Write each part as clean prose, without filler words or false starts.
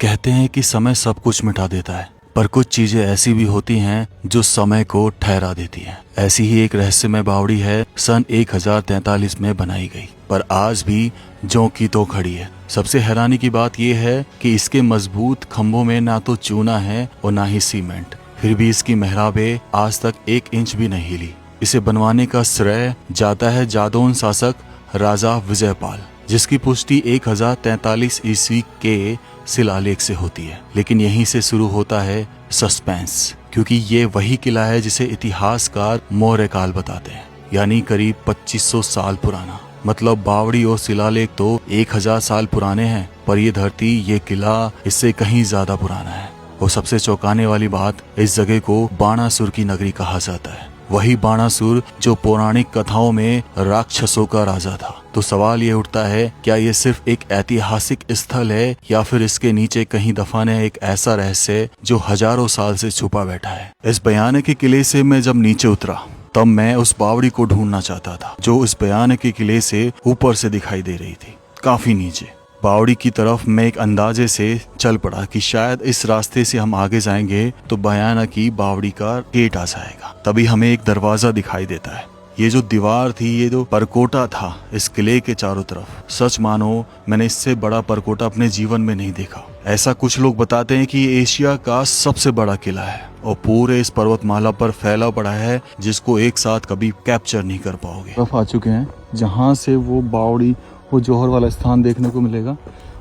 कहते हैं कि समय सब कुछ मिटा देता है, पर कुछ चीजें ऐसी भी होती हैं जो समय को ठहरा देती हैं। ऐसी ही एक रहस्यमय बावड़ी है, सन 1043 में बनाई गई, पर आज भी ज्यों की तो खड़ी है। सबसे हैरानी की बात यह है कि इसके मजबूत खंभों में ना तो चूना है और ना ही सीमेंट, फिर भी इसकी मेहराबें आज तक 1 इंच भी नहीं हिली। इसे बनवाने का श्रेय जाता है जादौन शासक राजा विजयपाल, जिसकी पुष्टि 1043 ईस्वी के शिलालेख से होती है। लेकिन यहीं से शुरू होता है सस्पेंस, क्योंकि ये वही किला है जिसे इतिहासकार मौर्य काल बताते हैं, यानी करीब 2500 साल पुराना। मतलब बावड़ी और शिलालेख तो 1000 साल पुराने हैं, पर ये धरती, ये किला इससे कहीं ज्यादा पुराना है। और सबसे चौंकाने वाली बात, इस जगह को बाणासुर की नगरी कहा जाता है। वही बाणासुर जो पौराणिक कथाओं में राक्षसों का राजा था। तो सवाल ये उठता है, क्या ये सिर्फ एक ऐतिहासिक स्थल है या फिर इसके नीचे कहीं दफन है एक ऐसा रहस्य जो हजारों साल से छुपा बैठा है। इस भयानक किले से मैं जब नीचे उतरा तब मैं उस बावड़ी को ढूंढना चाहता था जो इस भयानक किले से ऊपर से दिखाई दे रही थी, काफी नीचे। बावड़ी की तरफ मैं एक अंदाजे से चल पड़ा कि शायद इस रास्ते से हम आगे जाएंगे तो भयानक की बावड़ी का गेट आ जाएगा। तभी हमें एक दरवाजा दिखाई देता है। ये जो दीवार थी, ये जो परकोटा था इस किले के चारों तरफ, सच मानो मैंने इससे बड़ा परकोटा अपने जीवन में नहीं देखा। ऐसा कुछ लोग बताते हैं कि ये एशिया का सबसे बड़ा किला है और पूरे इस पर्वतमाला पर फैला पड़ा है, जिसको एक साथ कभी कैप्चर नहीं कर पाओगे। तरफ आ चुके हैं जहाँ से वो बावड़ी, वो जौहर वाला स्थान देखने को मिलेगा।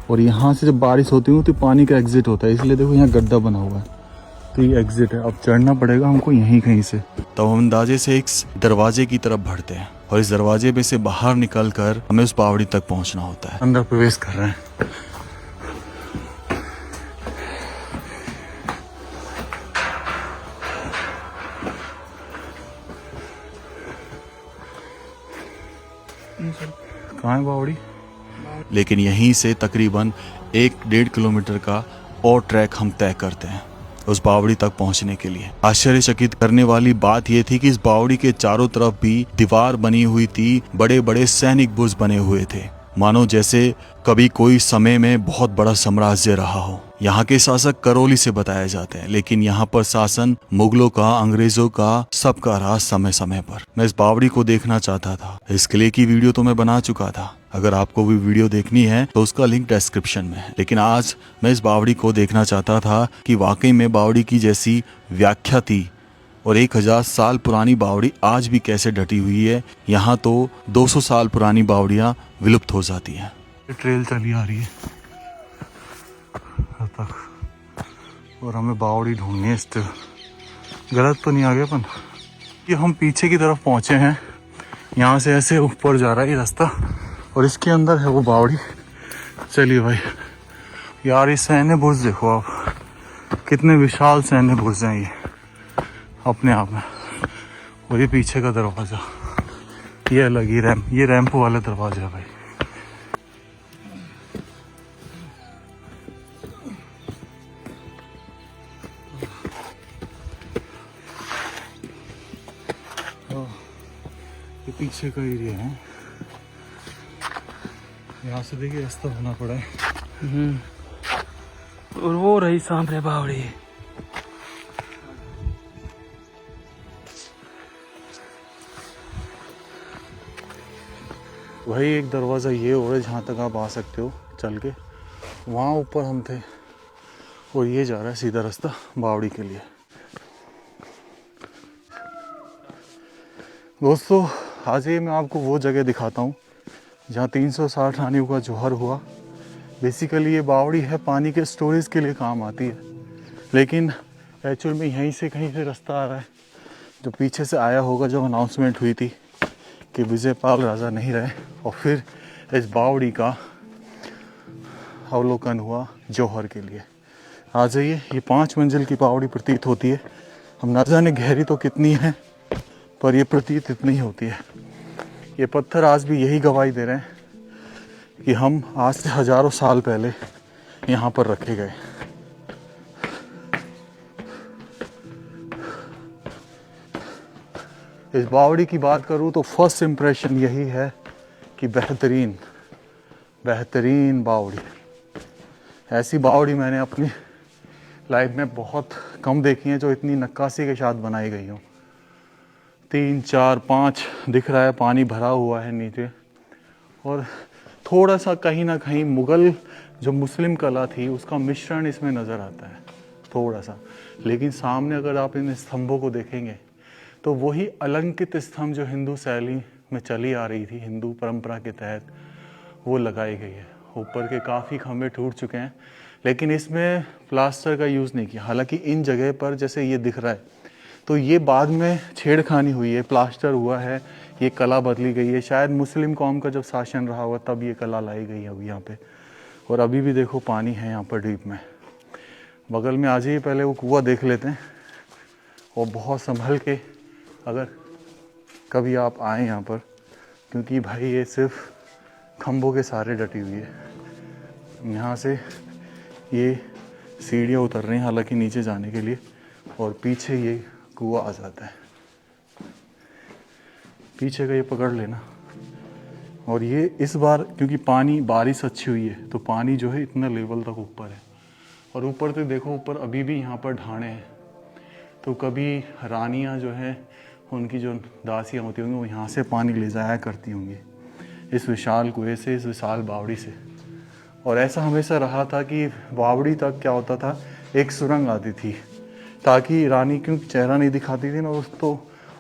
और यहाँ से जब बारिश होती है तो पानी का एग्जिट होता है, इसलिए देखो यहाँ गड्ढा बना हुआ है, तो ये एग्जिट है। अब चढ़ना पड़ेगा हमको यहीं कहीं से। तब हम अंदाजे से एक दरवाजे की तरफ बढ़ते हैं और इस दरवाजे में से बाहर निकलकर हमें उस बावड़ी तक पहुंचना होता है। अंदर प्रवेश कर रहे हैं। कहाँ है बावड़ी? लेकिन यहीं से तकरीबन 1-1.5 किलोमीटर का और ट्रैक हम तय करते हैं उस बावड़ी तक पहुंचने के लिए। आश्चर्यचकित करने वाली बात यह थी कि इस बावड़ी के चारों तरफ भी दीवार बनी हुई थी, बड़े बड़े सैनिक बुर्ज बने हुए थे, मानो जैसे कभी कोई समय में बहुत बड़ा साम्राज्य रहा हो। यहाँ के शासक करौली से बताए जाते हैं, लेकिन यहाँ पर शासन मुगलों का, अंग्रेजों का, सबका रहा समय समय पर। मैं इस बावड़ी को देखना चाहता था। इस किले की वीडियो तो मैं बना चुका था, अगर आपको भी वीडियो देखनी है तो उसका लिंक डिस्क्रिप्शन में है। लेकिन आज मैं इस बावड़ी को देखना चाहता था कि वाकई में बावड़ी की जैसी व्याख्या थी और 1000 साल पुरानी बावड़ी आज भी कैसे डटी हुई है। यहाँ तो 200 साल पुरानी बावड़ियाँ विलुप्त हो जाती हैं। ट्रेल चली आ रही है तक और हमें बावड़ी ढूंढनी है स्टिल। गलत तो नहीं आ गया अपन? ये हम पीछे की तरफ पहुँचे हैं, यहाँ से ऐसे ऊपर जा रहा है ये रास्ता और इसके अंदर है वो बावड़ी। चलिए भाई। यार ये सैन्य बुर्ज देखो आप, कितने विशाल सैन्य बुर्ज हैं ये अपने आप में। और ये पीछे का दरवाजा, ये अलग ही ये रैंप वाला दरवाजा है भाई। ये पीछे का एरिया है, यहाँ से देखिए रास्ता होना पड़ा है। और वो रही सामने बावड़ी। वही एक दरवाज़ा ये हो है जहाँ तक आप आ सकते हो चल के। वहाँ ऊपर हम थे और ये जा रहा है सीधा रास्ता बावड़ी के लिए। दोस्तों, आज ये मैं आपको वो जगह दिखाता हूँ जहाँ 360 रानियों का जौहर हुआ। बेसिकली ये बावड़ी है पानी के स्टोरेज के लिए काम आती है, लेकिन एक्चुअल में यहीं से कहीं से रास्ता आ रहा है जो पीछे से आया होगा जब अनाउंसमेंट हुई थी कि विजयपाल राजा नहीं रहे, और फिर इस बावड़ी का अवलोकन हुआ जौहर के लिए। आ जाइए। ये 5 मंजिल की बावड़ी प्रतीत होती है। हम ना जाने गहरी तो कितनी है, पर ये प्रतीत इतनी होती है। ये पत्थर आज भी यही गवाही दे रहे हैं कि हम आज से हजारों साल पहले यहाँ पर रखे गए। इस बावड़ी की बात करूँ तो फर्स्ट इम्प्रेशन यही है कि बेहतरीन बावड़ी। ऐसी बावड़ी मैंने अपनी लाइफ में बहुत कम देखी है जो इतनी नक्काशी के साथ बनाई गई हो। 3, 4, 5 दिख रहा है, पानी भरा हुआ है नीचे, और थोड़ा सा कहीं ना कहीं मुगल जो मुस्लिम कला थी उसका मिश्रण इसमें नज़र आता है थोड़ा सा। लेकिन सामने अगर आप इन स्तंभों को देखेंगे तो वही अलंकृत स्तंभ जो हिंदू शैली में चली आ रही थी, हिंदू परंपरा के तहत, वो लगाई गई है। ऊपर के काफ़ी खंभे टूट चुके हैं, लेकिन इसमें प्लास्टर का यूज़ नहीं किया। हालांकि इन जगह पर जैसे ये दिख रहा है तो ये बाद में छेड़खानी हुई है, प्लास्टर हुआ है, ये कला बदली गई है। शायद मुस्लिम कौम का जब शासन रहा हुआ तब ये कला लाई गई है अभी यहाँ पे। और अभी भी देखो पानी है यहाँ पर डीप में। बगल में आ जाइए, पहले वो कुआं देख लेते हैं, और बहुत संभल के अगर कभी आप आए यहाँ पर, क्योंकि भाई ये सिर्फ खंभों के सहारे डटी हुई है। यहाँ से ये सीढ़ियाँ उतर रही हैं हालांकि नीचे जाने के लिए, और पीछे ये कुआं आ जाता है। पीछे का ये पकड़ लेना। और ये इस बार क्योंकि पानी, बारिश अच्छी हुई है तो पानी जो है इतना लेवल तक ऊपर है। और ऊपर तो देखो, ऊपर अभी भी यहाँ पर ढाणे हैं, तो कभी रानियाँ जो है उनकी जो दासियाँ होती होंगी वो यहाँ से पानी ले जाया करती होंगी इस विशाल कुएं से, इस विशाल बावड़ी से। और ऐसा हमेशा रहा था कि बावड़ी तक क्या होता था, एक सुरंग आती थी ताकि रानी, क्योंकि चेहरा नहीं दिखाती थी ना,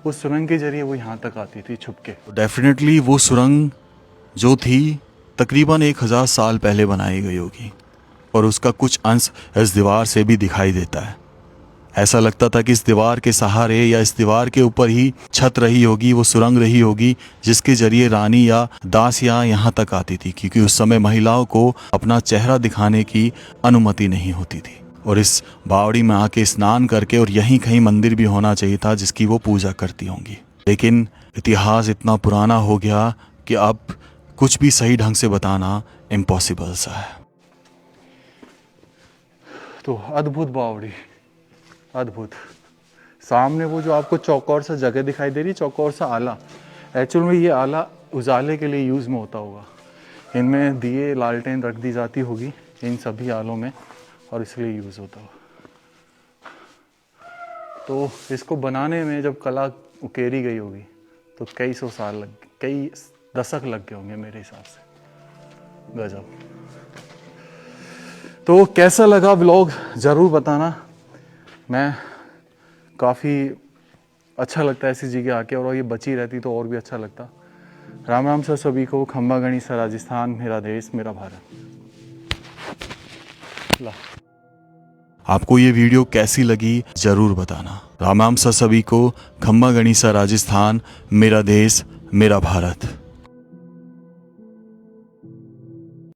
उस सुरंग के जरिए वो यहाँ तक आती थी छुप के। डेफिनेटली वो सुरंग जो थी तकरीबन 1000 साल पहले बनाई गई होगी, और उसका कुछ अंश इस दीवार से भी दिखाई देता है। ऐसा लगता था कि इस दीवार के सहारे या इस दीवार के ऊपर ही छत रही होगी, वो सुरंग रही होगी जिसके जरिए रानी या दासियाँ यहाँ तक आती थी, क्योंकि उस समय महिलाओं को अपना चेहरा दिखाने की अनुमति नहीं होती थी। और इस बावड़ी में आके स्नान करके, और यहीं कहीं मंदिर भी होना चाहिए था जिसकी वो पूजा करती होंगी। लेकिन इतिहास इतना पुराना हो गया कि अब कुछ भी सही ढंग से बताना इम्पॉसिबल सा है। तो अद्भुत बावड़ी, अद्भुत। सामने वो जो आपको चौकोर सा जगह दिखाई दे रही, चौकोर सा आला, एक्चुअल में ये आला उजाले के लिए यूज़ में होता होगा। इनमें दिए, लालटेन रख दी जाती होगी इन सभी आलों में, और इसलिए यूज़ होता होगा। तो इसको बनाने में जब कला उकेरी गई होगी तो कई सौ साल लग, कई दशक लग गए होंगे मेरे हिसाब से। गजब। तो कैसा लगा व्लॉग ज़रूर बताना। मैं काफ़ी अच्छा लगता है ऐसी जगह आके, और ये बची रहती तो और भी अच्छा लगता। राम राम सर सभी को। खंबा गणिसा राजस्थान, मेरा देश मेरा भारत। आपको ये वीडियो कैसी लगी जरूर बताना। राम राम सर सभी को। खंबा गणिसा राजस्थान, मेरा देश मेरा भारत।